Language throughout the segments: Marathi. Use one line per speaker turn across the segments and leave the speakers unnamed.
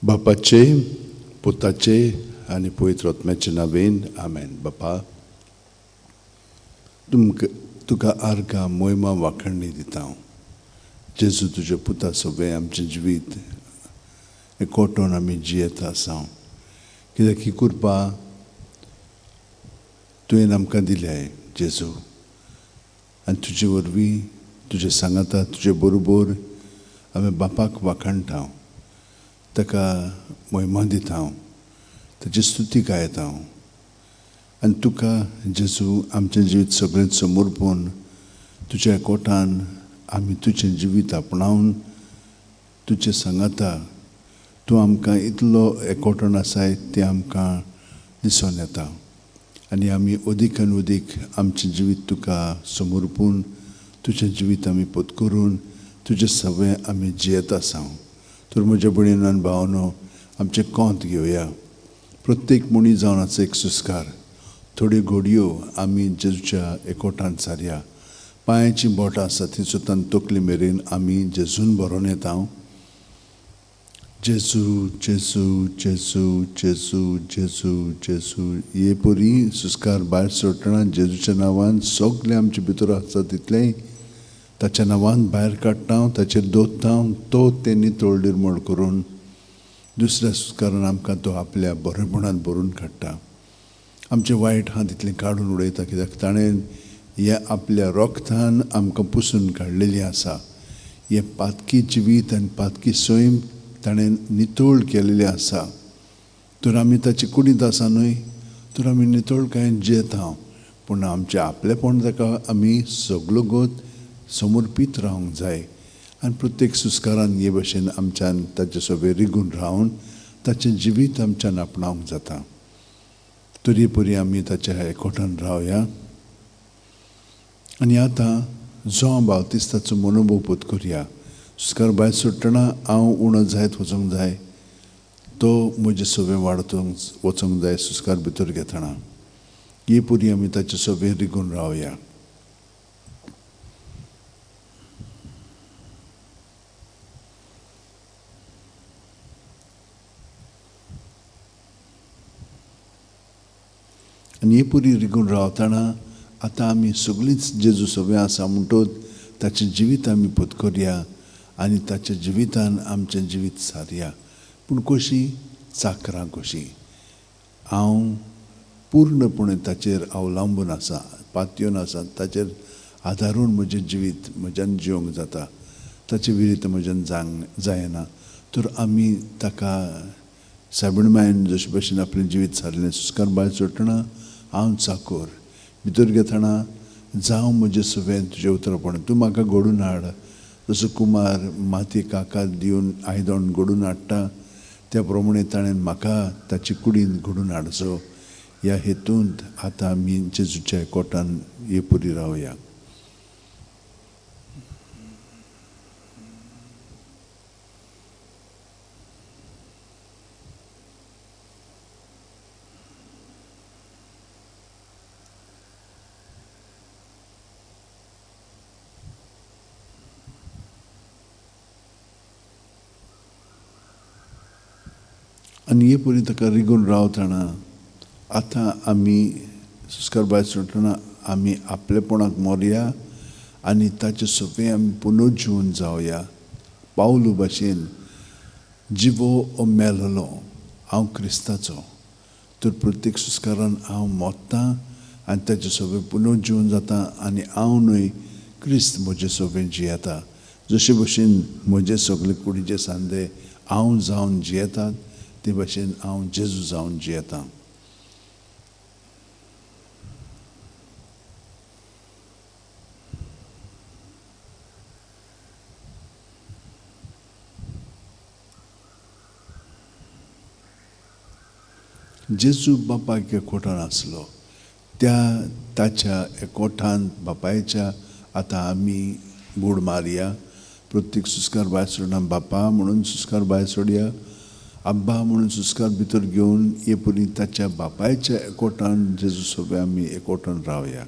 बापाचे पुताचे आनी पवित्र आत्म्याचे नांवेन आमेन. बापा, तुका आर्गां मोहिमा वाखणणी दिता हांव. जेजू तुज्या पुता सोबे आमचें जिवीत एकवटून आमी जियेता आसा. कित्याक ही कृपा तुवें आमकां दिल्या जेजू, आनी तुजे वरवीं तुजे सांगाता तुजे बरोबर आमी बापाक वाखणटा. ताका मोहिमा दिता हांव, ताची स्तुती गायता हांव. आनी तुका जेजू आमचें जिवीत सगळें समर्पून तुज्या एकवटान आमी तुजें जिवीत आपणावन तुजें सांगाता तूं आमकां इतलो एकवटून आसाय तें आमकां दिसून येता. आनी आमी अदीक आनी अदीक आमचें जिवीत तुका समर्पून तुजें जिवीत आमी पत्करून तुजें सगळें आमी जियेत आसा. तर म्हज्या भयणीनो आनी भावांनो, आमचें कोंत घेवया. प्रत्येक मणीस जावन आसा एक सुस्कार. थोड्यो घडयो आमी जेजूच्या एकवटान सारया. पांयाचीं बोटां आसा तीं सुद्दां तकली मेरेन आमी जेजून बरोवन येता. जेजू जेजू जेजू जेजू जेजू जेजू हे परी सुस्कार भायर सोडटना जेजूच्या नांवान सगलें आमचे भितर आसा तितलें ताच्या नांवान भायर काडटा, ताचेर दोत्ता. तो तें नितळ निर्मळ करून दुसऱ्या सुस्कारान आमकां तो आपल्या बरेपणान भरून काडटा. आमचें वायट आहा तितलें काडून उडयता, कित्याक ताणें ह्या आपल्या रोगतान आमकां पुसून काडलेलीं आसा. हें पातकी जिवीत आनी पातकी सैम ताणें नितळ केलेली आसा. तर आमी ताचे कुडींत आसा न्हय, तर आमी नितळकायेन जियेता. पूण आमचें आपलेपण ताका आमी सगलो गोत समर्पीत रावंक जाय. आनी प्रत्येक सुस्कारान हे भशेन आमच्यान ताचे सोबे रिगून रावन ताचें जिवीत आमच्यान आपणावंक जाता. तरी परी आमी ताच्या एकवटान रावया. आनी आतां जो बावतिस्ताचो मनोभव पत्करया. सुस्कार भायर सोडटना हांव उणो जायत वचूंक जाय, तो म्हजे सोबे वाडतूंक वचूंक जाय. सुस्कार भितर घेतना हे परी आमी ताचे सोबे रिगून रावया. आनी हे परी रिगून रावतना आतां आमी सगळींच जेजू सोबे आसा म्हणटच ताचें जिवीत आमी पत्करया आनी ताच्या जिवितान आमचें जिवीत सारया. पूण कशी? चाकरां कशी. हांव पूर्णपणे ताचेर अवलंबून आसा, पातयेवन आसा. ताचेर आदारून म्हजें जिवीत म्हज्यान जिवंक जाता. ताचे विरीत म्हज्यान जायना. तर आमी ताका साबणमायेन जशे भशेन आपलें जिवीत सारलें. सुस्कार भायर सोडटना हांव चाकर. भितर घेतना जावं म्हजें सगळें तुजें उतरपण. तूं म्हाका घडून हाड. जसो कुमार मातयेक आकार दिवन आयदन घडून हाडटा, त्या प्रमाणे ताणें म्हाका ताचे कुडींत घडून हाडचो. ह्या हेतूंत आतां आमी जेजूच्या एकवटान हे परी रावया. आनी हे परी ताका रिगून रावतना आतां आमी सुस्कार भायर सोडटना आमी आपलेपणाक मोरया आनी ताचे सोबे आमी पुनर्जीवन जावया. पावलू भाशेन जिवो ओ मेललो, हांव क्रिस्ताचो. तर प्रत्येक सुस्कारान हांव मोत्तां आनी ताचे सोबे पुनर्जीवन जाता. आनी हांव न्हय, क्रिस्त म्हजे सोबे जियेता. जशे भशेन म्हजे सगळे कुडीचे सांदे हांव जावन जियेतात, ते भशेन हांव जेजू जावन जियेतां. जेजू बापायक एकवटान आसलो, ताच्या एकवटान बापायच्या आतां आमी बूड मारया. प्रत्येक सुस्कार भायर सोडना बापा म्हणून सुस्कार भायर सोडया. अब्बा म्हणून सुस्कार भितर घेवन हे परी ताच्या बापायच्या एकवटान जेजू सोबे आमी एकवटान रावया.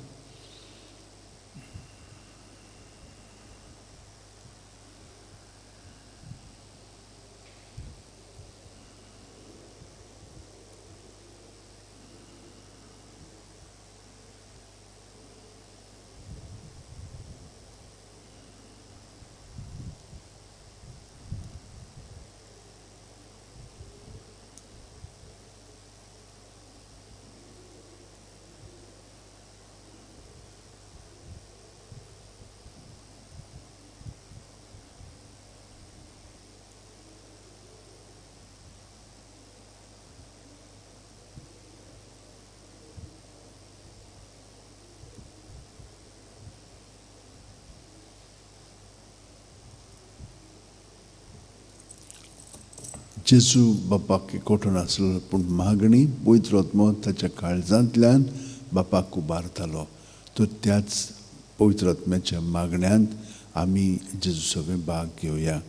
जेजू बापाक एकवटून आसलो पूण मागणी पवित्र आत्मो ताच्या काळजांतल्यान बापाक उबारतालो. तर त्याच पवित्र आत्म्याच्या मागण्यांत आमी जेजू सगळे भाग घेवया.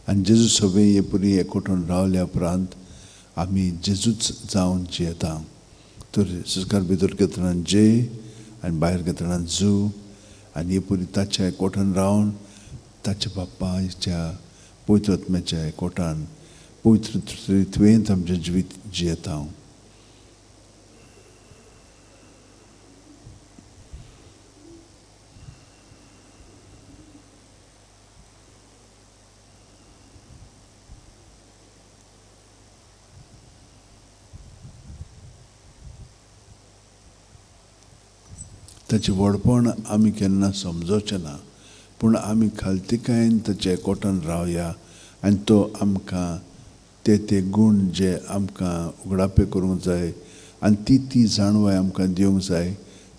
आनी जेजू सगळे हे परी एकवटून रावल्या उपरांत आमी जेजूच जावन जियेता. तर सुस्कार भितर घेतना जे आनी भायर घेतना जू आनी हे परी ताच्या एकवटान रावन ताच्या बापाच्या पवित्र आत्म्याच्या एकवटान पवित्र तुवेंत आमचें जिवीत जियेता. ताचें व्हडपण आमी केन्ना समजोचें ना, पूण आमी खालतिकायेन ताच्या एकवटान रावया आनी तो आमकां ते गूण जे आमकां उगडापे करूंक जाय आनी ती जाणवाय आमकां दिवंक जाय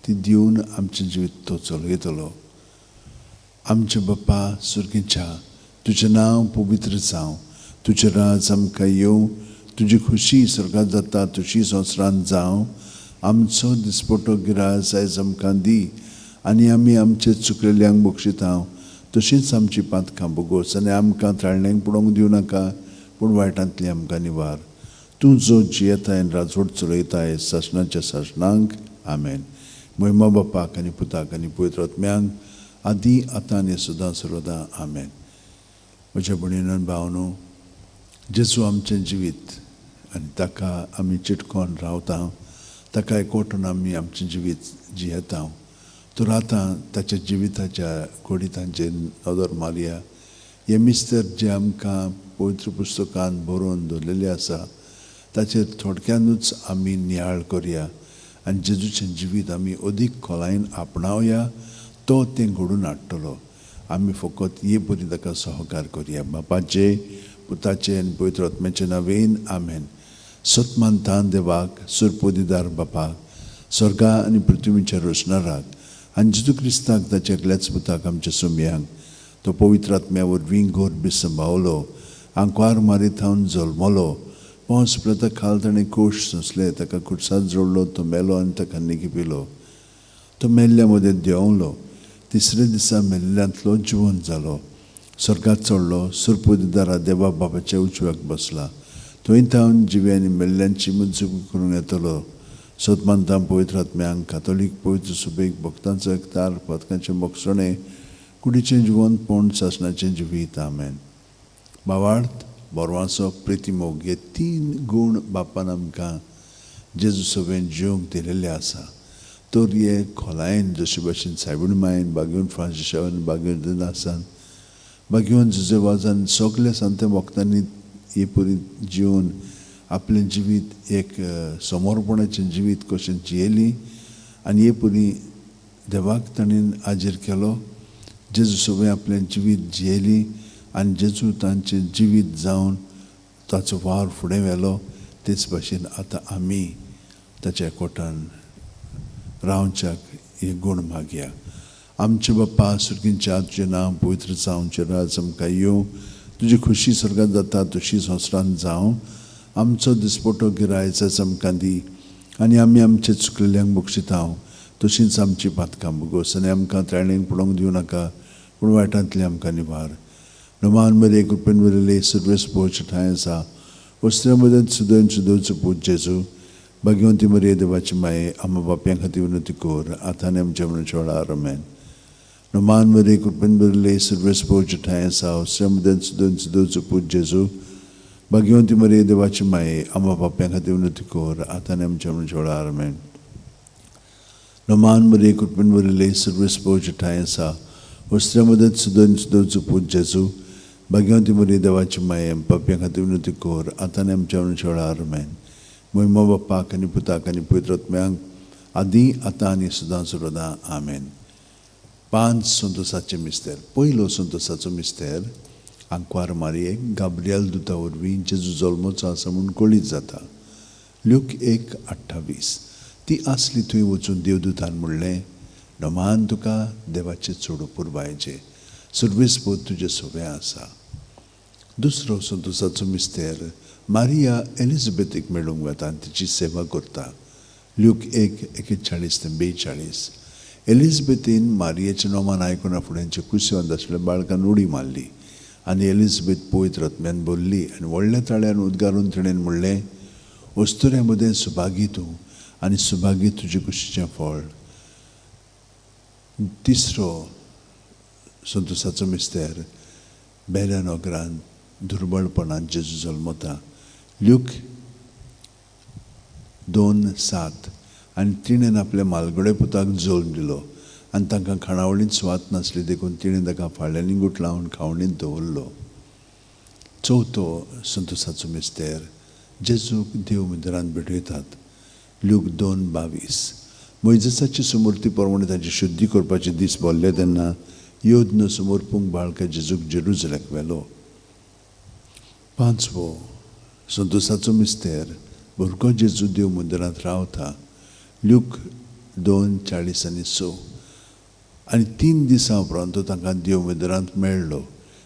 ती दिवन आमचें जिवीत तो चलयतलो. आमचे बापा सुर्गीच्या, तुजें नांव पवित्र जावं, तुजें राज आमकां येवं, तुजी खुशी स्वर्गांत जाता तुजी संवसारांत जावं. आमचो दिसपट्टो गिरास आयज आमकां दी आनी आमी आमचे चुकलेल्यांक बक्षिता तशींच आमची पातकां बोगोस आनी आमकां ताळण्यांक पडोवंक दिवं नाका पूण वायटांतली आमकां निवार. तूं जो जियेताय आनी राजवट चलयताय सासणाच्या सासणांक. आमेन. महिमा बापाक आनी पुताक आनी पवित्र आत्म्यांक आदी आतां आनी सदां सर्वदा. आमेन. म्हज्या भयणीनो आनी भावनो, जेजू आमचें जिवीत आनी ताका आमी चिटकोन रावता, ताका एकवटून आमी आमचें जिवीत जियेता. तर आतां ताच्या जिविताच्या घोडीतांचेर नदर मारया. हे मिस्तर जे आमकां पवित्र पुस्तकांत बरोवन दवरलेलें आसा ताचेर थोडक्यानूच आमी नियाळ करया आनी जेजूचें जिवीत आमी अदीक खोलायेन आपणावया. तो तें घडोवन हाडटलो. आमी फकत हे परी ताका सहकार करया. बापाचे, पुताचे आनी पवित्र आत्म्याचे नांवेन. आमेन. सतमानतान देवाक, सुरपोदीदार बापाक, स्वर्गा आनी पृथ्वीच्या रोशनाराक आनी जेजू क्रिस्ताक ताच्या एकल्याच पुताक आमच्या सुमयांक तो पवित्र आत्म्या वरवीं घोर बिसंबावलो, आंकवार मारीत हांव जल्मलो, पोंस प्रता खाल ताणें कोश सोंसले, ताका खुर्सात जोडलो, तो मेलो आनी ताका निगिपिलो. तो मेल्ल्या मदें देंवलो, तिसरे दिसा मेल्ल्यांतलो जिवंत जालो, स्वर्गांत चडलो, सुरपोदीदारा देवा बापाच्या उजव्याक बसला. थंय थावन जिवे आनी मेल्ल्यांची मुजूग करूंक येतलो. सतमानता पवित्र आत्म्यांक, कातोलीक पवित्र सुबेक, भक्तांचो एकतार, पथकांचें मोगसणें, कुडीचें जिवंतपण, सासणाचें जिवीत. आमेन. भावार्थ, बोरवांचो, प्रिती मोग हे 3 गूण बापान आमकां जेजू सगळें जिवंक दिलेले आसा. तर हे खोलायेन जशे भाशेन सायबीण मायन बागेवन फ्रांसिसान बागेवन दिनासान बागेवन जुजेवाजान सगल्या सांते वखदांनी हे परी जिवन आपलें जिवीत एक समर्पणाचें जिवीत कशें जियेलीं आनी हे परी देवाक ताणें आजीर केलो. जेजू सगळें आपलें जिवीत जियेलीं आनी जेजू तांचें जिवीत जावन ताचो वार फुडें व्हेलो. तेच भाशेन आतां आमी ताच्या एकवटान रावच्याक हे गूण मागया. आमचे बाप्पा सुर्गींच्या तुझें नांव पवित्र जावं, तुजें राज आमकां येवं, तुजी खुशी स्वर्गांत जाता तशी संवसारांत जावं. आमचो दिसपटो गिरायज आमकां दी, आनी आमी आमचे चुकलेल्यांक बक्षिता तशींच आमची पातकां भोगोस, आनी आमकां त्राणेक पडोवंक दिवं नाका, पूण वायटांतली आमकां निवार. नमान मरे कृपेन वरले सर्वेस पोवचे ठांय आसा, वस्त्रा मदत सुदोवन सुदोवचो पूज जेजू. भाग्यवंती मरे देवाची माये, आम्हा बापयां खातीर विनंती कर, आतां आनी आमच्या मरणाच्या वेळार आमेन. नमान मरे कृपेन वरले सर्वेस पोवचे ठांय आसा, वस्त्रा मदत सुदोवन सुदोवचो पूज जेजू. भाग्यवंती मरे देवाची माये, आम्हा बापयां खातीर विनंती कर, आतां आनी आमच्या मरणाच्या वेळार आमेन. नमान मरे कृपेन वरले सर्वेस पोवचे ठांय आसा, वस्त्रा मदत सुदोवन सुदोवचो पूज जेजू. भाग्यवंती मरे देवाची माये, पापयां खातीर विनंती कर, आतां आनी आमच्या मरणाच्या वेळार आमेन. महिमा बाप्पाक आनी पुताक आनी पवित्र आत्म्यांक, आदी आतां आनी सदां सर्वदा आमेन. 5 संतोसाचे मिस्तेर. पयलो संतोसाचो मिस्तेर आंकवार मारयेक गाब्रियल दुता वरवीं जेजू जल्मोचो आसा म्हूण कळीत जाता. लूक 1:28. ती आसली थंय वचून देवदूतान म्हणलें, नमान तुका देवाचे चोडूं पुरबायचें, सर्वेस्पोत तुजे सोबे आसा. दुसरो संतोसाचो मिस्तेर मारिया एलिझाबेथीक मेळूंक वता आनी तिची सेवा करता. लूक 1:41-42. एलिझाबेथीन मारियेचें नोमान आयकूना फुड्यांचे कुशेवंत आशिल्ल्या बाळकान उडी मारली, आनी एलिझाबेथ पवित्र आत्म्यान बोल्ली, आनी व्हडल्या ताळ्यान उद्गारून तिणेन म्हणलें, अस्तुऱ्या मदें सुभागी तूं, आनी सुभागी तुजे कुशीचें फळ. तिसरो संतोसाचो मिस्तेर बेल्या नोगरांत दुर्बळपणांत जेजू जल्मता. लूक 2:7. आनी तिणेन आपल्या मालगडे पुताक जल्म दिलो, आनी तांकां खाणावळींत सुवात नासली देखून तिणें ताका फाळ्यांनी गुटलावन खावणींत दवरलो. चवथो संतोसाचो मिस्तेर जेजूक देव मंदिरांत भेटयतात. लूक 2:22. मोइजेसाची सुमूर्ती प्रमाणे ताची शुद्धी करपाचे दीस भरले तेन्ना योद्न समर्पूंक बाळका जेजूक जेरुसलेमाक व्हेलो. 5वो संतोसाचो मिस्तेर भुरगो जेजू देव मंदिरांत रावता. लूक 2:40-6. आनी 3 दिसां उपरांत तो तांकां देव मंदिरांत मेळ्ळो.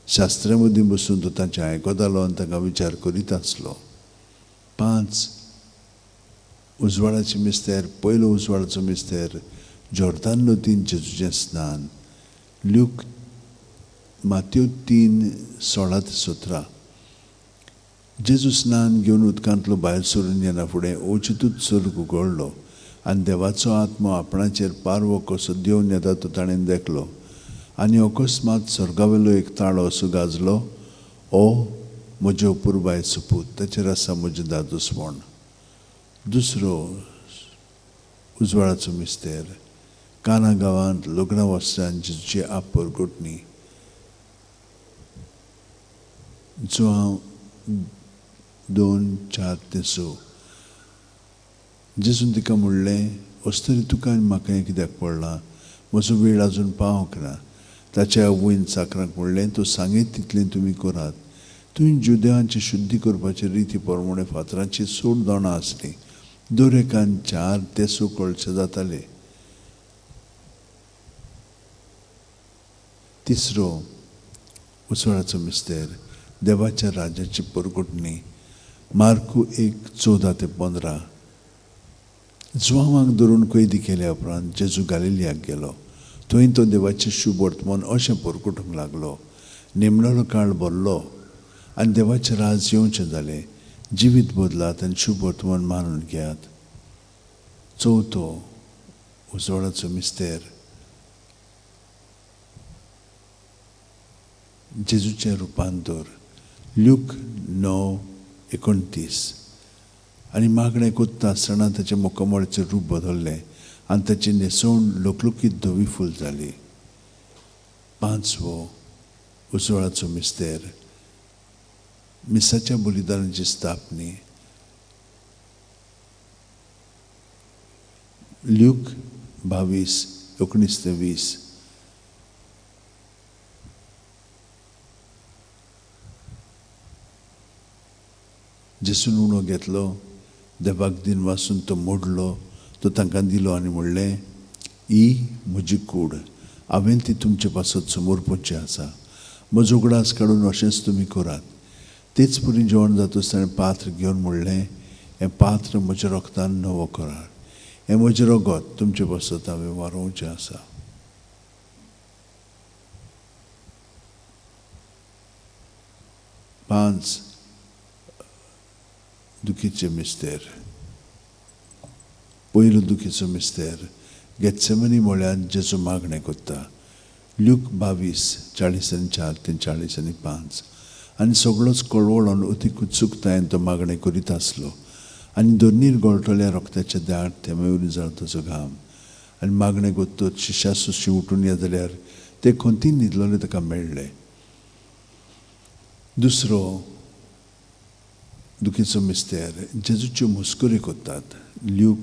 शास्त्रा मदीं बसून तो ताचें आयकतालो आनी ताका विचार करीत आसलो. 5 उजवाडाचे मिस्तेर. पयलो उजवाडाचो मिस्तेर जॉर्दान नदीन जेजूचें स्नान. Look Matthew 3:16-17. जेजू स्नान घेवन उदकांतलो भायर सरून येना फुडें ओचितूच सर्ग उगडलो, आनी देवाचो आत्मो आपणाचेर पारवो कसो देंवन येता तो ताणें देखलो. आनी अकस्मात स्वर्गावेलो एक ताळो असो गाजलो, ओ म्हज्यो पुरबायचो पूत, ताचेर आसा म्हजें दादोसपण. दुसरो उजवाडाचो मिस्तेर काना गांवांत लग्ना वस्त्रान जेजूची आप परगटणी. जो हांव 2:4-6. जेजून तिका म्हणलें, अस्तरी तुका आनी म्हाका कित्याक पडलां, म्हजो वेळ आजून पावंक ना. ताच्या आवयन चाकरांक म्हणलें, तूं सांगीत तितलें तुमी करात. तुवें जुदेवांची शुद्धी करपाचे रिती प्रमाणे फातरांची 16 दोणां आसलीं. दर एकान 4 तेसू कळशे जाताले. तिसरो उसवाडाचो मिस्तेर देवाच्या राजाची परगटणी. मार्कू 1:14-15. जुआवांक धरून कैदी केल्या उपरांत जेजू गालिलियाक गेलो. थंय तो देवाचें शुभ वर्तमान अशें परगटूंक लागलो. नेमलेलो काळ भरलो आनी देवाचें राज येवचें जालें. जिवीत बदलात आनी शुभ वर्तमान मानून घेयात. चवथो उजवाडाचो मिस्तेर जेजूचें रुपांतर. लूक 9:29. आनी मागणें कोत्ता आसतना ताचे मुखामळाचें रूप बदल्लें आनी ताची न्हेसवण लोकलोकीत धवी फूल जाली. 5वो उजवाडाचो मिस्तेर मिसाच्या बलिदानाची स्थापनी. लूक 22:19-20. जेजून उणो घेतलो, देवाक दिन वाचून तो मोडलो, तो तांकां दिलो आनी म्हणलें, ही म्हजी कूड. हांवें ती तुमचे पासत समोर पोवची आसा. म्हजो उगडास काडून अशेंच तुमी करात. तेच परी जेवण जातूच ताणें पात्र घेवन म्हणलें, हें पात्र म्हज्या रगतान नवो करार. हें म्हजें रगत तुमचे पासत हांवें वारोवचें आसा. पांच दुखीचे मिस्तेर. पयलो दुखीचो मिस्तेर गेत्सेमनी म्हळ्यार जेजू मागणें करता. ल्यूक 22:40-4-40-5. आनी सगळोच कळवळोन अतीक उत्सुकतायेन तो मागणें करीत आसलो. आनी दोनीर गळटल्या रोगत्याचे दाट थेंबे जाल ताचो घाम. आनी मागणें करतच शिश्या सुशी उठून येत जाल्यार ते खंती न्हिदलोले ताका मेळ्ळे. दुसरो दुखीचो मिस्तेर जेजूच्यो मुस्कुरी करतात. ल्यूक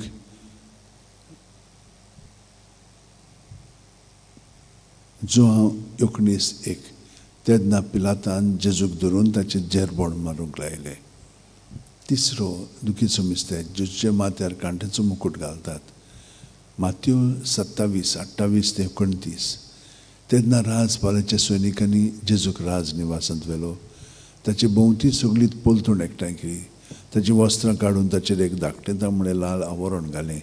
19:1. तेन्ना पिलातान जेजूक धरून ताचे जेरबोण मारूंक लायले. तिसरो दुखीचो मिस्तेर जेजूच्या माथ्यार कांट्याचो मुकूट घालतात. माथ्यू 27:28-29. तेन्ना राजपालाच्या सैनिकांनी जेजूक राज निवासांत व्हेलो. ताचे भोंवती सगळी पोलतूण एकठांय केली. ताची वस्त्रां काडून ताचेर एक धाकटें तांबडें लाल आवरण घालें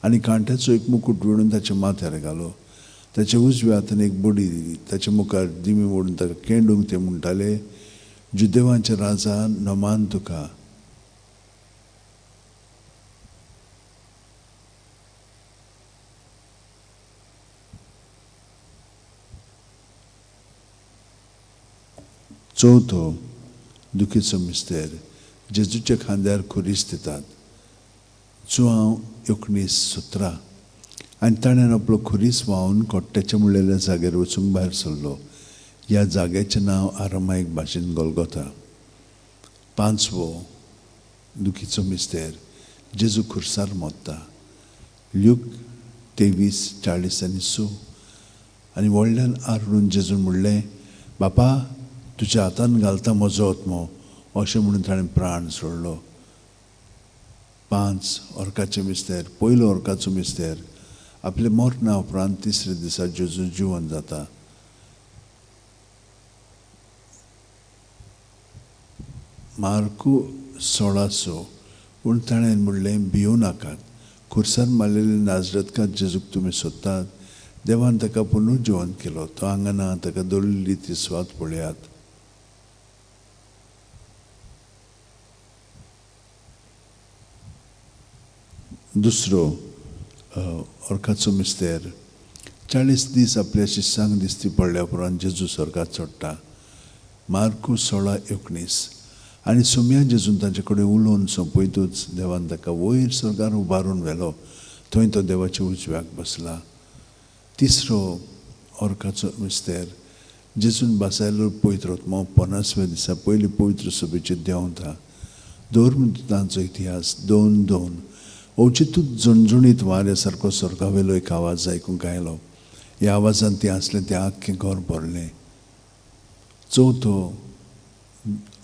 आनी कांट्याचो एक मुकूट विणून ताच्या माथ्यार घालो. ताच्या उजव्या हातान एक बडी दिली. ताच्या मुखार दिमी मोडून ताका केंडूंक ते म्हणटाले, जुदेवांचे राजा नमान तुका. चवथो दुखीचो मिस्तेर जेजूच्या खांद्यार खुरीस दितात. 19:17. आनी ताणें आपलो खुरीस व्हांवन कोट्ट्याच्या मुळ्ळेल्या जाग्यार वचूंक भायर सरलो. ह्या जाग्याचें नांव आरामायक भाशेन गोलगोथा. पांचवो दुखीचो मिस्तेर जेजू खुर्सार मोत्ता. ल्यूक 23:40-6. आनी व्हडल्यान आरून जेजून म्हणलें, बापा तुज्या हातान घालता म्हजो आत्मो. अशें म्हणून ताणें प्राण सोडलो. 5 ओर्काचें मिस्तेर. पयलो ओर्काचो मिस्तेर आपले मरणा उपरांत तिसऱ्या दिसा जेजू जिवंत जाता. मार्कू 16:6. पूण ताणें म्हणलें, भियो नाकात. खुर्सार मारलेले नाजरतकार जेजूक तुमी सोदतात. देवान ताका पुनू जिवंत केलो. तो हांगा ना. ताका दवरिल्ली ती स्वात पळयात. दुसरो ओर्काचो मिस्तेर 40 दीस आपल्या शिश्यांक दिसती पडल्या उपरांत जेजू स्वर्गात चडटा. मार्कू 16:19. आनी सुम्या जेजून ताचे कडेन उलोवन सोंपयतूच देवान ताका वयर स्वर्गार उबारून व्हेलो. थंय तो देवाच्या उजव्याक बसला. तिसरो ओर्काचो मिस्तेर जेजून बासायलो पवित्र आत्मो 50व्या दिसा पयली पवित्र सभेचेर देंवता. धर्मदूतांचो इतिहास 2:2. अवचितूच झणझणीत वाऱ्या सारको स्वर्गावेलो एक आवाज आयकूंक आयलो. ह्या आवाजान तें आसलें तें आख्खें घर भरलें. चवथो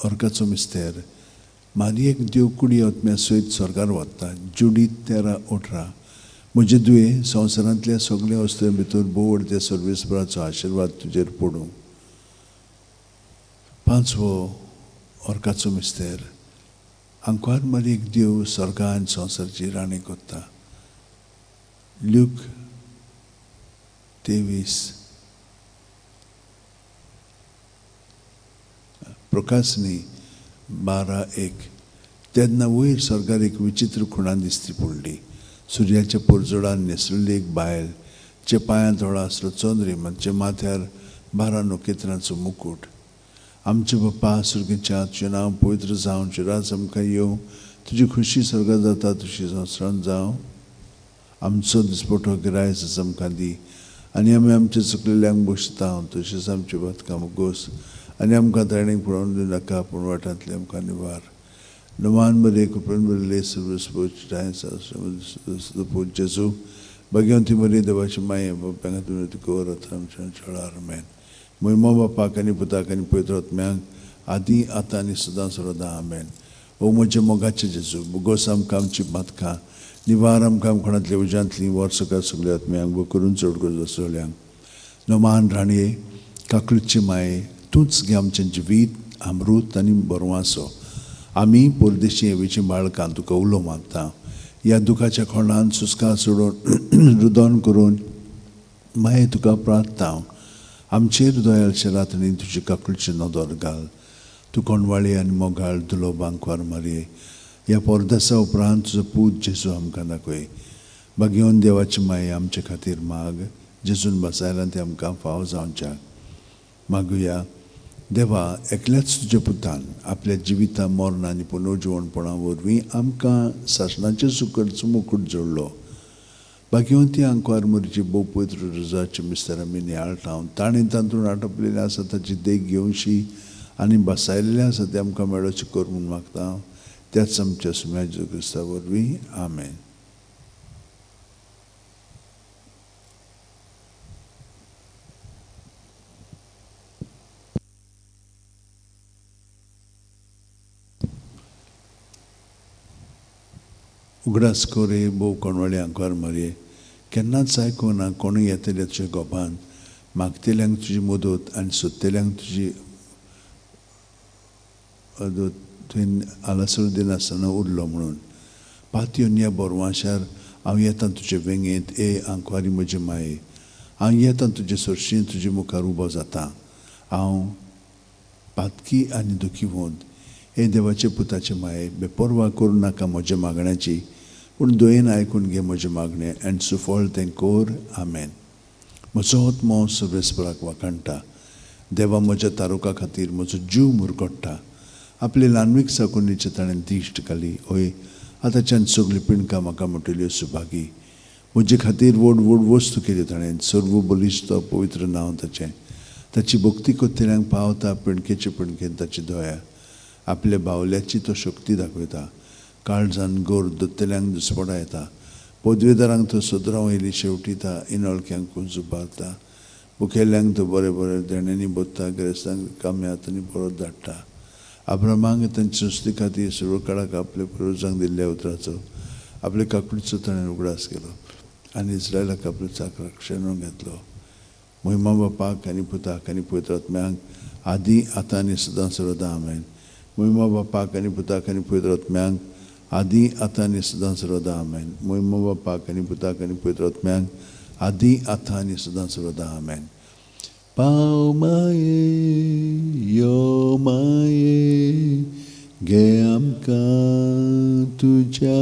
ओर्काचो मिस्तेर मारयेक देव कुडी आत्म्या सयत स्वर्गार वता. जुडीत 13:18. म्हजे दुये संवसारांतल्या सगळ्या वस्तूं भितर बोड त्या सर्वेस्पराचो आशिर्वाद तुजेर पडूं. पांचवो ओर्काचो मिस्तेर आंकवार मारयेक देव स्वर्गा आनी संवसाराची राणी करता. ल्यूक 23. प्रकाशनी 12:1. तेन्ना वयर स्वर्गार एक विचित्र खुणां दिसती पडली. सुर्याच्या पोरजोडान न्हेसलेली एक बायल, जे पांयांत हळो आसलो चंद्र, जे माथ्यार 12 नखेत्रांचो मुकूट. आमचे बाप्पा सुर्गेच्या तुजें नांव पवित्र जावं. तुजें राज आमकां येवं. तुजी खुशी स्वर्गात जाता तशी संवसारांत जावं. आमचो दिसपटो गिरायस आमकां दी. आनी आमी आमच्या चुकलेल्यांक बक्षिता तशेंच आमचे बदकां घोस. आनी आमकां ताणें पडोवन दिवं नाका, पूण वाटांतले आमकां निवार. नमान बरे कृपेन बरयले सर्वस्पूज जेजू भगवंती बरी देवाची माये बापांक तुमी तुका आमच्या चळार मेन. महिमा बापाक आनी पुताक आनी पवित्र आत्म्याक आदी आतां आनी सदां सर्वदा आमेन. ओ म्हजे मोगाचे जेजू भुगोस आमकां आमची बदकां निवार आमकां कोणांतल्या उज्यांतली वर्सकार सगळ्या आत्म्यांक करून चड करून सगळ्यांक नोमान राणये काकलुची माये तूंच घे आमचें जिवीत अमृत आनी बरवासो आमी परदेशी हेवेची बाळकां तुका उलो मागता ह्या दुखाच्या खोंडान सुस्कां सोडून रुदन करून माये तुका प्रार्थना आमचेर दयाळच्या रातनी तुजी काकलुची नदर घाल तूं कोणवाळी आनी मोगाळ धुलो बांकवार मारये ह्या परदेसा उपरांत तुजो पूत जेजू आमकां दाखय भाग्यवन देवाची माये आमचे खातीर माग जेजून बसायला ते आमकां फाव जावच्या मागुया देवा एकल्याच तुज्या पुतान आपल्या जिविता मरण आनी पुनर्जिवणपणा वरवीं आमकां सासणाचे सुकटचो मुकूट जोडलो भाग्यवंती आंकवार मुरीची भोव पवित्र रुजाचे मिस्तर आमी नियाळटाव ताणें तातूंत आटोपलेले आसा ताची देख घेवशी आनी बसायलेले आसा ते आमकां मेळोवचे कर म्हूण मागता त्याच आमच्या सुम्या जेजू क्रिस्ता वरवीं आमेन. उगडास कोरे भोव कोणवाळे आंकवार मारये केन्नाच आयकूना कोणूय येतले तुज्या गोपान मागतेल्यांक तुजी मदत आनी सोदतेल्यांक तुजी तुवें आलासर दिनासतना उरलो म्हणून पातयेवन ह्या बोरवाशार हांव येता तुजे वेंगेंत ए आंकवारी म्हजे माये हांव येता तुजे सरशीं तुजे मुखार उबो जाता हांव पातकी आनी दुखी वोंद हे देवाचे पुताचे माये बेपरवा करूं नाका म्हज्या मागण्याची पूण दोयेन आयकून घे म्हजें मागणें आनी सुफळ तें कोर आमेन. म्हजो आत्मो सर्वेस्पराक वाखाणटा देवा म्हज्या तारुका खातीर म्हजो जीव मुरगोडटा आपले ल्हानवीक साकुनीचे ताणें दिश्ट घाली ओय आतांच्यान सगळीं पिणकां म्हाका म्हटल्यो सुभागी म्हजे खातीर व्हड व्हड वस्तू केल्यो ताणें सर्व बलिश्ट पवित्र नांव ताचें ताची भक्ती कोत्तेल्यांक पावता पिणकेचे पिणकेन ताची दया आपल्या बावल्याची तो शक्ती दाखयता काळजान गोर दोत्तेल्यांक दुसपडां येता पदवेदारांक तो सदरांव येयली शेवटिता इनळक्यांक जुबारता मुखेल्यांक तो बरे बरे देण्यांनी बोत्ता गिरेस्तांक काम्या हातांनी परत धाडटा अब्रामांक तांचे सुस्ती खातीर सर्व काळाक आपल्या पुर्वजांक दिल्ल्या उतराचो आपले काकूडचो ताणें उगडास केलो आनी इस्रायलाक आपल्या चाकराक शेणून घेतलो महिमा बापाक आनी पुताक आनी पवित्र आत्म्यांक आदी आतां आनी सदां सर्वदा आमेन. महिमा बापाक आनी पुताक आनी पवित्र आत्म्यांक आदी आतां आनी सदां सर्वदा आमेन. महिमा बापाक आनी पुताक आनी पवित्र आत्म्यांक आदी आतां आनी सदां सर्वदा आमेन. पाव माये यो माये घे आमकां तुज्या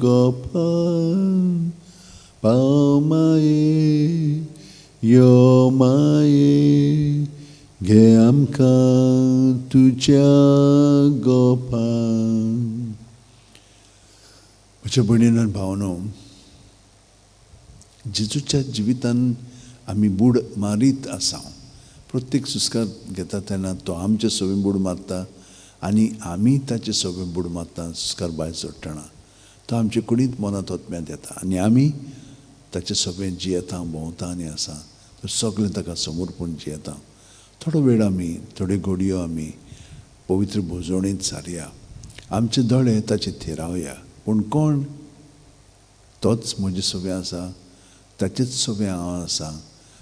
गोपान पाव माये यो माये घे आमकां तुज्या गोपान. म्हज्या भयणीन आनी भावनो जेजूच्या जिवितान आमी बूड मारीत आसा प्रत्येक सुस्कार घेता तेन्ना तो आमचे सवे बूड मारता आनी आमी ताचे सवे बूड मारता सुस्कार भायर सोडटना तो आमचे कुडींत मनांत ओतम्यांत येता आनी आमी ताचे सगळें जियेता भोंवता आनी आसा तर सगळें ताका समर्पण जियेता. थोडो वेळ आमी थोड्यो घडयो आमी पवित्र भोजवणेंत सारया आमचे दोळे ताचे थेरावया पूण कोण तोच म्हजे सवे आसा ताचेच सवे हांव आसा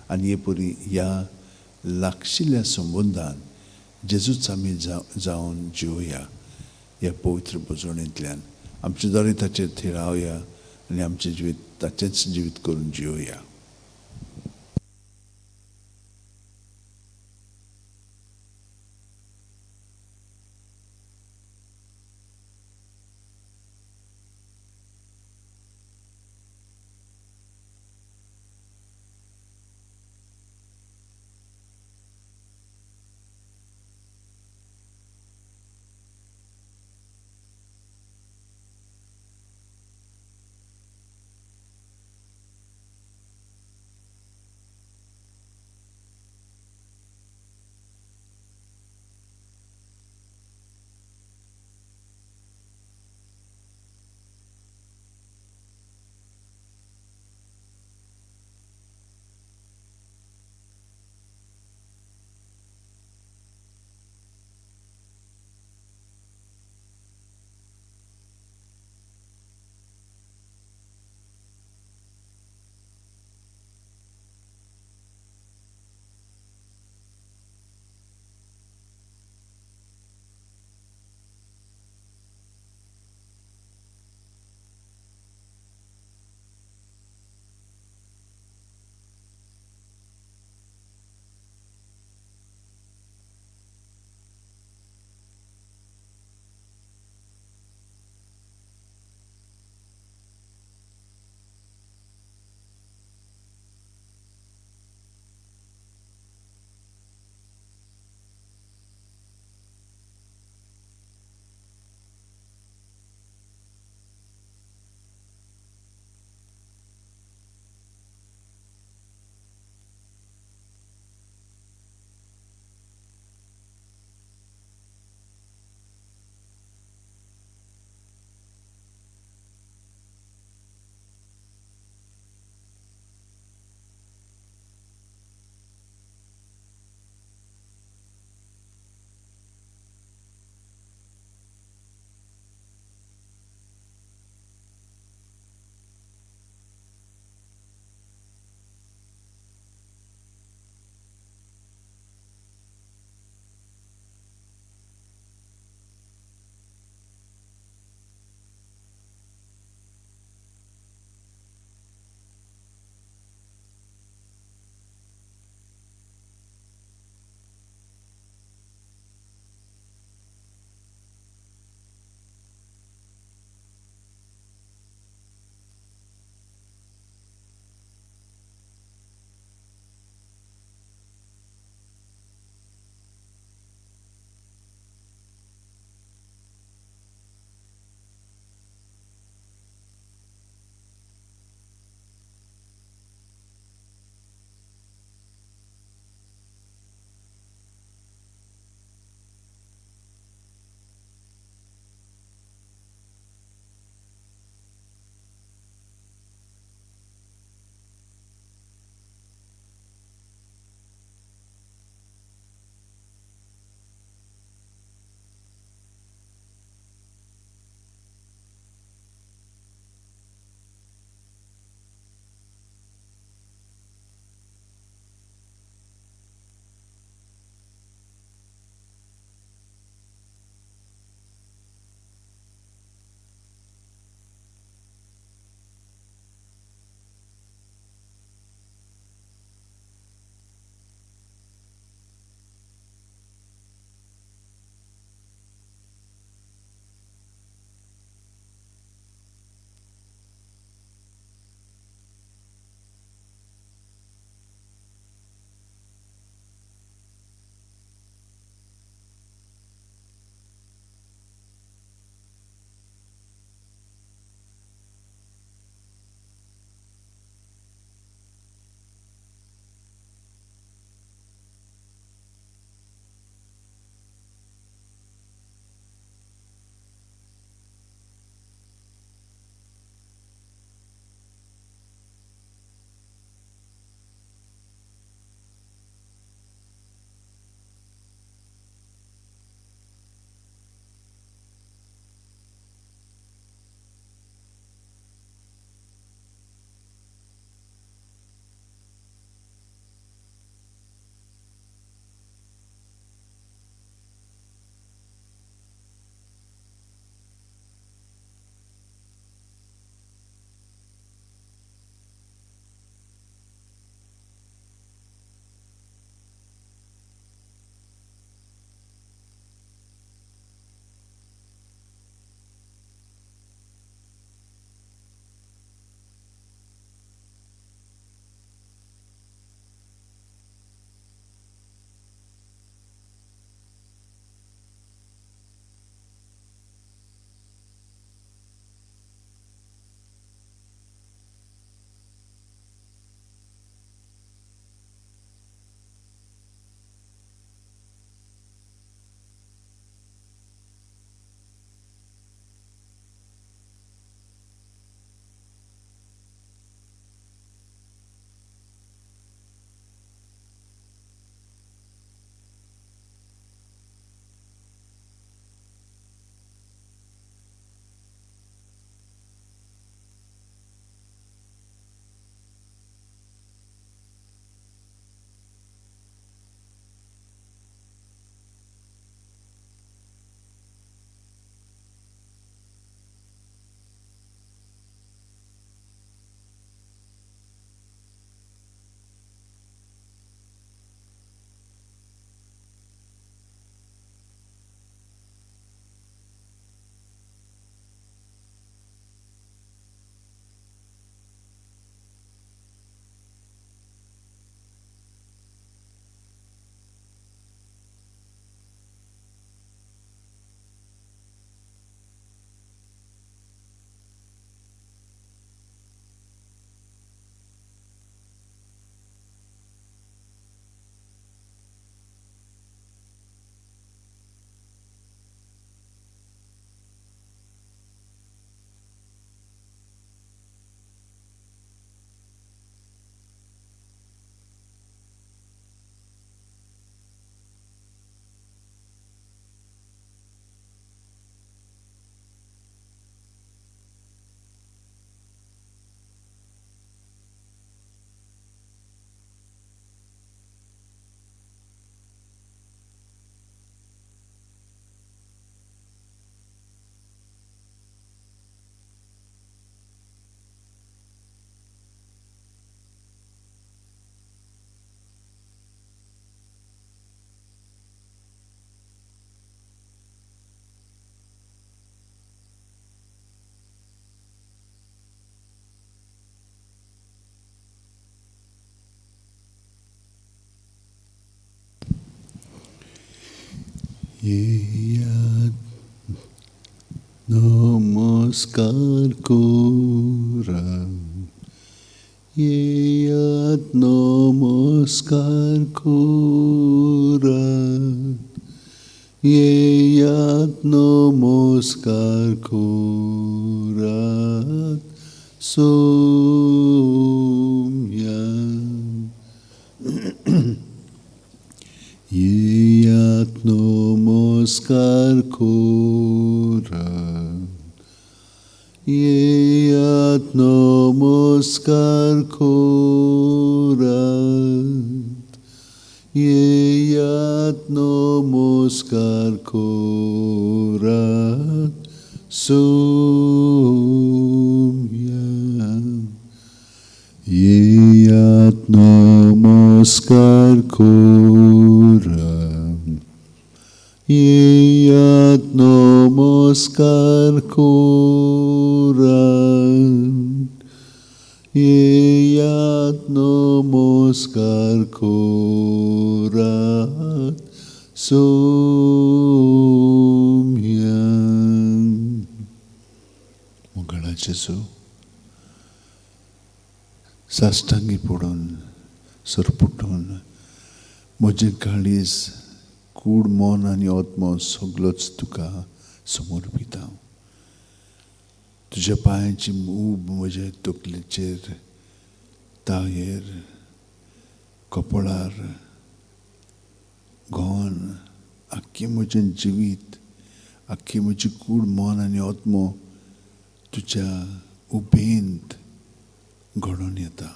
आनी हे परी ह्या लागशिल्ल्या संबंदान जेजूच आमी जावन जिवया ह्या पवित्र भोजवणेंतल्यान आमचे दोळे ताचेर थेरावया आनी आमचें जिवीत ताचेंच जिवीत करून जिवया. येयात नमस्कार कोरा, येयात नमस्कार कोरा, येयात नमस्कार कोरात सोम्या. येयात नमस्कार कोरात, येयात नमस्कार कोरात, येयात नमस्कार कोरात सोम्या. येयात नमस्कार कोरात, येयात नमस्कार कोरात, येयात नमस्कार कोरात सोम्या. मंगळा जेजू, साश्टांगी पडून सरपुटून म्हजें काळीज कूड मन आनी आत्मो सगळोच तुका समर्पिता. तुज्या पांयाची ऊब म्हज्या तकलेचेर, तायेर, कपळार घोवन आख्खें म्हजें जिवीत, आख्खी म्हजी कूड मन आनी आत्मो तुज्या उबेंत घडोवन येता.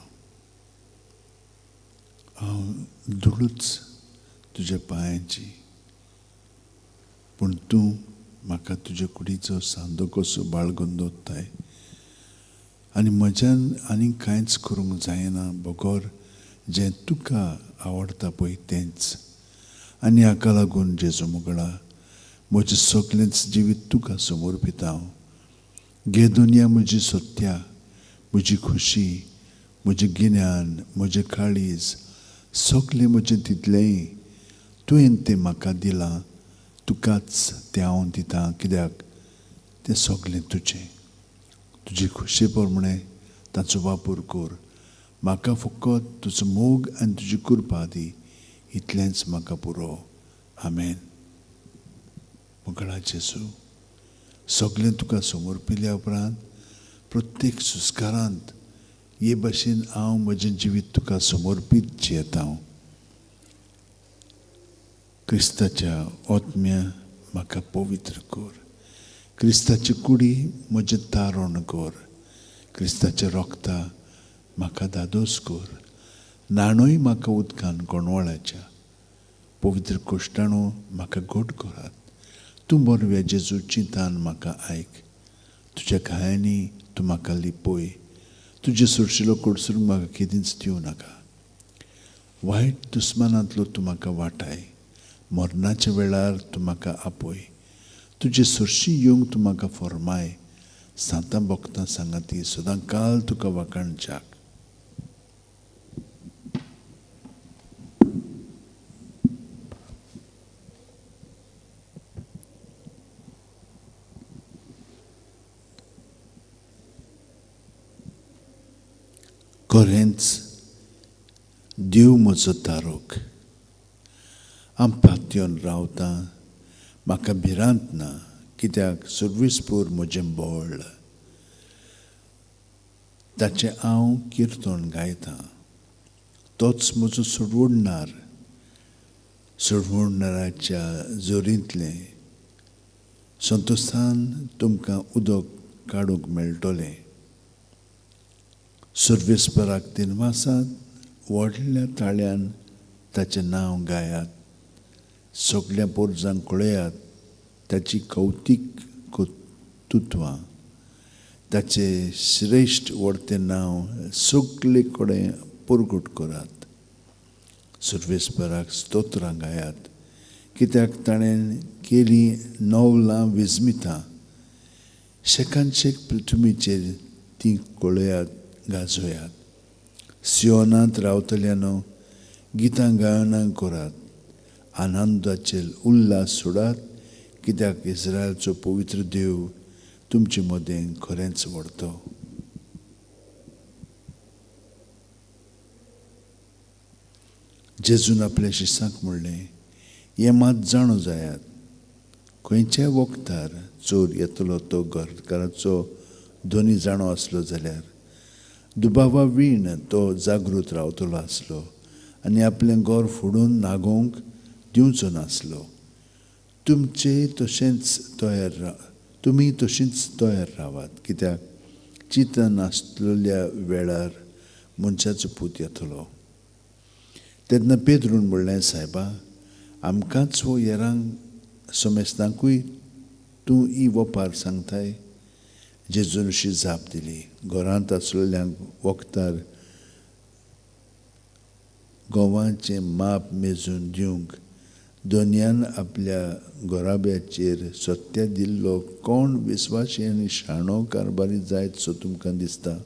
हांव धुळूच तुज्या पांयाची, पूण तूं म्हाका तुजे कुडीचो सांदो कसो बाळगून दवरताय आनी म्हज्यान आनीक कांयच करूंक जायना बगोर जें तुका आवडटा पळय तेंच. आनी हाका लागून जेजू मुगळा म्हजें सगळेंच जिवीत तुका समर्पिता हांव. घे दुनिया म्हजी सत्या, म्हजी खुशी, म्हजें गिन्यान, म्हजें काळीज, सगळें म्हजें तितलेंय तुवें तें म्हाका दिलां. तुकाच तें हांव दितां, कित्याक तें सगळें तुजें. तुजी खुशी प्रमाणें ताचो वापर कर. म्हाका फकत तुजो मोग आनी तुजी कृपा दी, इतलेंच म्हाका पुरो. आमेन. मंगळा जेजू, सगळें तुका समर्पिल्या उपरांत प्रत्येक सुस्कारांत हे भाशेन हांव म्हजें जिवीत तुका समर्पीत जियेता. क्रिस्ताच्या आत्म्या म्हाका पवित्र कर. क्रिस्ताची कुडी म्हजें तारण कर. क्रिस्ताच्या रोगता म्हाका दादोस कर. नाणोय म्हाका उदकान कोणवळाच्या. पवित्र कोश्टाणो म्हाका घोट करात. तूं बरव्या जेजू चिंतान म्हाका आयक. तुज्या गायांनी तूं म्हाका लिपय. तुजे सुरशिलो कडसूर म्हाका केदींच दिवं नाका. वायट दुस्मानांतलो तूं म्हाका वाटाय. मरणाच्या वेळार तूं म्हाका आपय. तुजे सुरशी येवंक तूं म्हाका फरमाय. सांतां भक्तां सांगाती सदां काल तुका वाखाणच्याक. खरेंच देव म्हजो तारोक. हांव पातयेवन रावतां, म्हाका भिरांत ना, कित्याक सर्विसपूर म्हजें बोळ. ताचें हांव किर्तन गायतां. तोच म्हजो सोडवणदार. सोडवणदाराच्या जोरींतलें संतोशान तुमकां उदक काडूंक मेळटलें. सर्वेस्पराक दिनवासांत व्हडल्या ताळ्यान ताचें नांव गायात. सगळ्या पोरजांक कळयात ताची कौतीक तुत्वां. ताचें श्रेश्ठ व्हडतें नांव सगळे कडेन परगट करात. सर्वेस्पराक स्तोत्रां गायात, कित्याक ताणें केलीं नवलां विस्मितां. शेकान शेक पृथ्वीचेर तीं कळयात गाजोयात. सियोनांत रावतल्यांनो गितां गायनां करात. आनंदाचे उल्हास सोडात, कित्याक इस्रायलचो पवित्र देव तुमचे मदें खरेंच व्हरतो. जेजून आपल्या शिसांक म्हणलें, हें मात जाणो जायात, खंयच्याय वखदार चोर येतलो तो घरकाराचो धोनी जाणो आसलो जाल्यार दुबावा वीण तो जागृत रावतलो आसलो आनी आपलें घर फोडून नागोवंक दिवचो नासलो. तुमी तशींच तयार रावात, कित्याक चिंत नासलेल्या वेळार मनशाचो पूत येतलो. तेन्ना पेद्रून म्हणलें, सायबा, आमकांच वो येरांक सोमेस्तांकूय तूं ही वपार सांगताय? जेजून अशी जाप दिली, घरांत आसलेल्यांक वखदार गोवांचें माप मेजून दिवंक दोनयान आपल्या गोराब्याचेर सत्य दिल्लो कोण विस्वासी आनी शाणो कारभारी जायत सो तुमकां दिसता?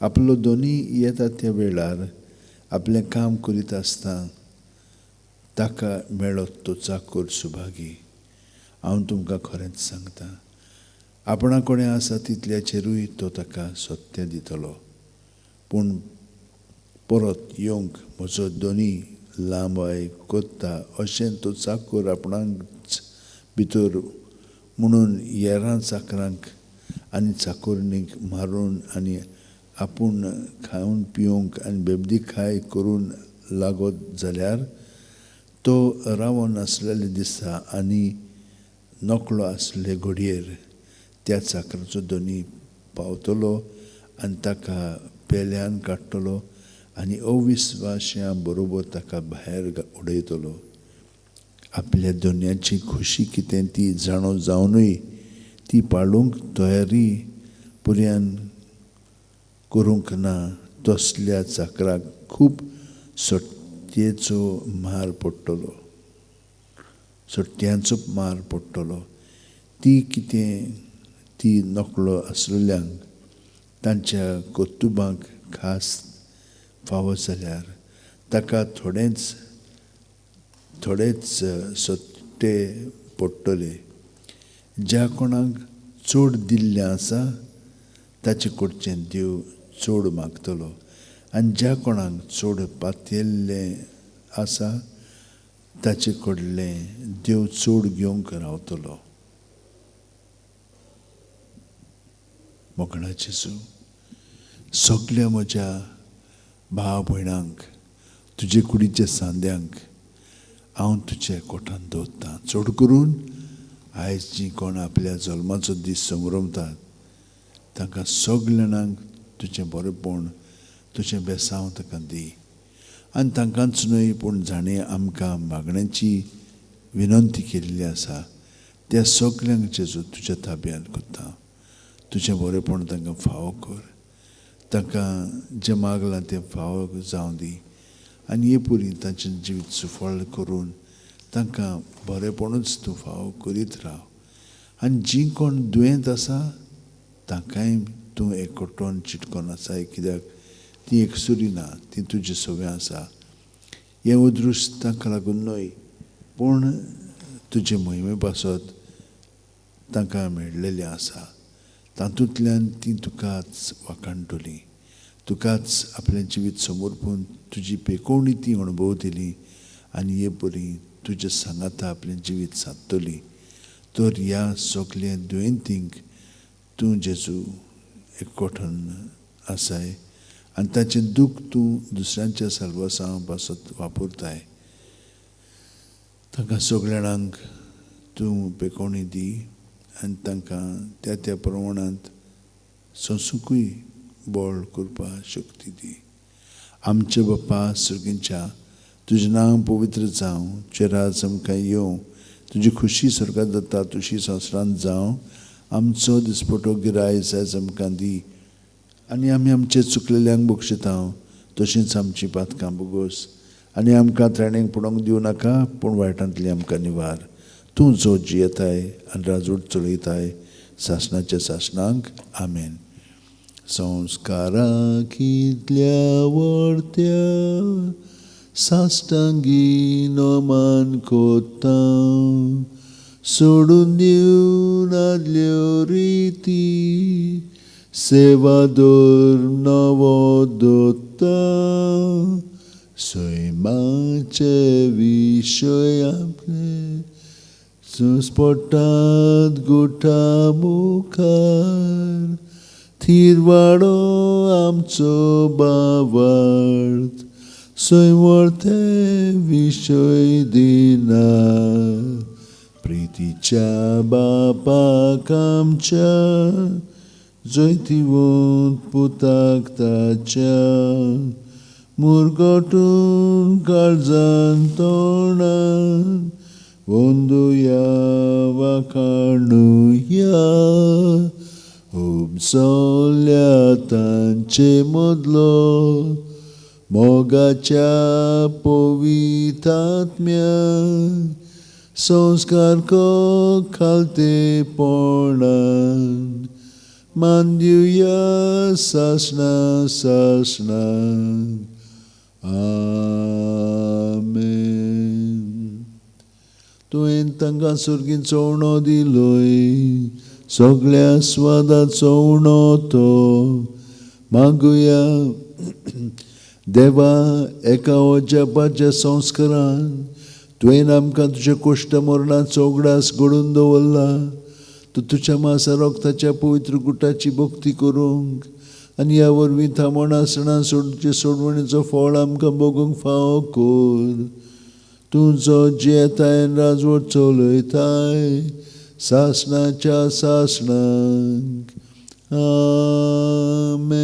आपलो दोनी येता त्या वेळार आपलें काम करीत आसता ताका मेळ्ळो तो चाकर सुभागी. हांव तुमकां खरेंच सांगतां, आपणा कडेन आसा तितल्याचेरूय तो ताका सत्य दितलो. पूण परत येवंक म्हजो दोनी लांबाय कोत्ता अशें तो चाकर आपणांच भितर म्हणून येरां चाकरांक आनी चाकोरणीक मारून आनी आपूण खावन पिवंक आनी बेबदीकाय करून लागत जाल्यार तो रावो नासलेले दिसा आनी नकळो आसले घडयेर त्या चाकराचो दोनी पावतलो आनी ताका पेल्यान काडटलो आनी अविस्वाश्यां बरोबर ताका भायर उडयतलो. आपल्या दोनयाची खुशी कितें ती जाणो जावनूय ती पाळूंक तयारी पुर्यान करूंक ना तसल्या चाकराक खूब सट्टेचो मार पडटलो. सट्ट्यांचो मार पडटलो. ती नकळो आसलेल्यांक तांच्या कोतुबांक खास फावो जाल्यार ताका थोडेच सट्टे पडटले. ज्या कोणाक चड दिल्लें आसा ताचे कडच्यान देव चड मागतलो आनी ज्या कोणाक चड पातयल्लें आसा ताचे कडलें देव चड घेवंक रावतलो. मोगणा जेजू, सगल्या म्हज्या भाव भयणांक तुजे कुडीच्या सांद्यांक हांव तुजे कोठान दवरतां. चड करून आयज जीं कोण आपल्या जल्माचो दीस संभ्रमतात तांकां सगळ्यांक तुजें बरेंपण तुजें बेसांव ताका दी. आनी तांकांच न्हय पूण जाणें आमकां मागण्याची विनंती केल्ली आसा त्या सगळ्यांक जेजू तुज्या ताब्यांत करता. तुजें बरेंपण तांकां फावो कर. तांकां जें मागलां तें फावो जावं दी आनी हे पुरी तांचें जिवीत सुफळ करून तांकां बरेंपणूच तूं फावो करीत राव. आनी जीं कोण दुयेंत आसा तांकांय तूं एकवटोन चिटकोन आसाय, कित्याक ती एकसुरी ना, ती तुजी सगळें आसा. हें उदृश्ट तांकां लागून न्हय पूण तुजे मोहिमे पासत तांकां मेळिल्लें आसा. तातूंतल्यान ती तुकाच वाखाणटली, तुकाच आपलें जिवीत समर्पून तुजी पेकोवणी ती अणभवतली आनी हे परी तुज्या सांगाता आपलें जिवीत सादतली. तर ह्या सगल्या दुयेंतींक तूं जेजू एकवटून आसाय आनी ताचें दूख तूं दुसऱ्यांच्या साल्वासां पासत वापरताय. तांकां सगळ्यांक तूं पेकोवणी दी आनी तांकां त्या प्रमाणांत सोंसूंकूय बळ करपा शक्ती दी. आमचे बाप्पा सुर्गींच्या, तुजें नांव पवित्र जावं, तुजें राज आमकां येवं, तुजी खुशी स्वर्गांत जाता तुशी संवसारांत जावं. आमचो दिसपटो गिरायज आयज आमकां दी आनी आमी आमचे चुकलेल्यांक बक्षिता तशींच आमची पातकां बोगोस आनी आमकां त्राणेक पडोवंक दिवं नाका पूण वायटांतली आमकां निवार. तूं जो जियेताय आनी राजवट चलयताय सासणाच्या सासणांक. आमेन. संस्काराक इतल्या वर्त्या साष्टांगी नमन कोत्ता सोडून दिवन आदल्यो रीती सेवादोर नवोदोत्ता सैमाचे विशय आपले सुस्पटात गोठा मुखार थिरवाडो आमचो बावार्थ सैवर्थे विशय दिना प्रितीच्या बापाक आमच्या जैतिवंत पुताक ताच्या मुरगोटून काळजान तोंडान वंदुया वाखाणुया उपसोल्या तांचे मदलो मोगाच्या पवित्रात्म्याक संस्कार को खालते पोणान मान दिवया सासना सासना आमेन. तुवें तांकां सुर्गीचो उणो दिलोय सगळ्या स्वादाचो उणो तो मागुया देवा एका जपाच्या संस्कारान तुवें आमकां तुज्या कोश्ट मरणाचो उगडास घडोवन दवरला. तूं तुज्या मासा रोगताच्या पवित्र गुटाची भक्ती करूंक आनी ह्या वरवीं थांबण आसतना तुजे सोडवणेचो फळ आमकां भोगूंक फावो कर. तूं जो जेताय राजवट चलयताय सासणाच्या सासणाक आमेन.